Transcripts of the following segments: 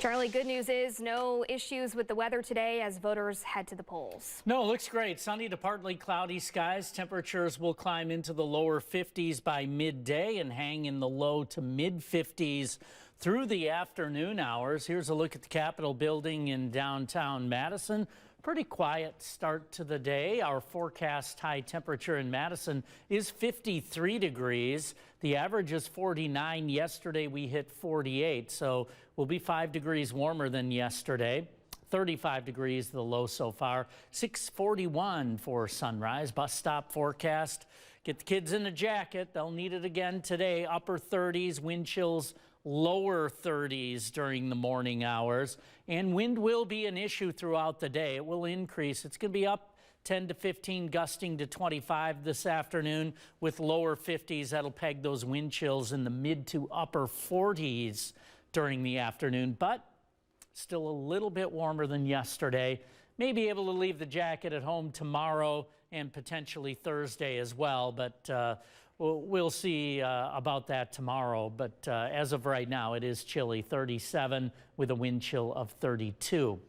Charlie, good news is no issues with the weather today as voters head to the polls. No, it looks great. Sunny to partly cloudy skies. Temperatures will climb into the lower 50s by midday and hang in the low to mid 50s through the afternoon hours. Here's a look at the Capitol building in downtown Madison. Pretty quiet start to the day. Our forecast high temperature in Madison is 53 degrees. The average is 49. Yesterday we hit 48, so we'll be 5 degrees warmer than yesterday. 35 degrees the low so far. 6:41 for sunrise. Bus stop forecast. Get the kids in a jacket. They'll need it again today. Upper 30s, wind chills lower 30s during the morning hours. And wind will be an issue throughout the day. It will increase. It's going to be up 10 to 15, gusting to 25 this afternoon with lower 50s. That'll peg those wind chills in the mid to upper 40s during the afternoon, but still a little bit warmer than yesterday. May be able to leave the jacket at home tomorrow and potentially Thursday as well, but we'll see about that tomorrow. But as of right now, it is chilly, 37 with a wind chill of 32.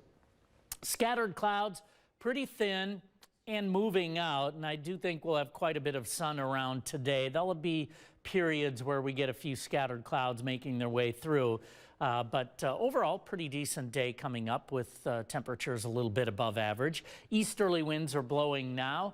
Scattered clouds, pretty thin and moving out, and I do think we'll have quite a bit of sun around today. There'll be periods where we get a few scattered clouds making their way through, but overall pretty decent day coming up with temperatures a little bit above average. Easterly winds are blowing now.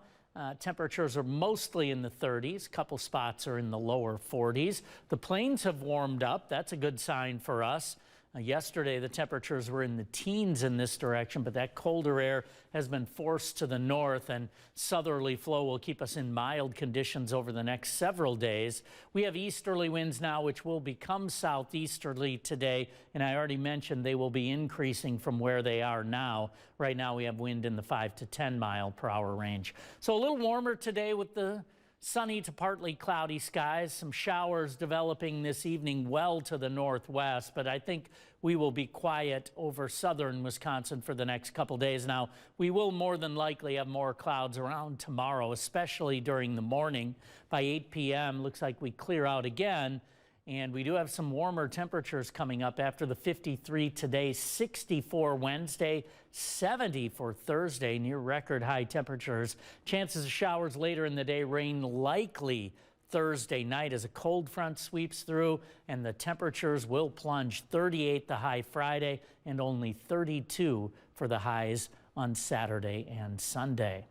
Temperatures are mostly in the 30s. A couple spots are in the lower 40s. The plains have warmed up. That's a good sign for us. Yesterday, the temperatures were in the teens in this direction, but that colder air has been forced to the north, and southerly flow will keep us in mild conditions over the next several days. We have easterly winds now, which will become southeasterly today, and I already mentioned they will be increasing from where they are now. Right now, we have wind in the 5 to 10 mile per hour range. So a little warmer today with the sunny to partly cloudy skies, some showers developing this evening well to the northwest, but I think we will be quiet over southern Wisconsin for the next couple days. Now, we will more than likely have more clouds around tomorrow, especially during the morning. By 8 p.m., looks like we clear out again. And we do have some warmer temperatures coming up after the 53 today, 64 Wednesday, 70 for Thursday, near record high temperatures. Chances of showers later in the day, rain likely Thursday night as a cold front sweeps through, and the temperatures will plunge. 38 the high Friday and only 32 for the highs on Saturday and Sunday.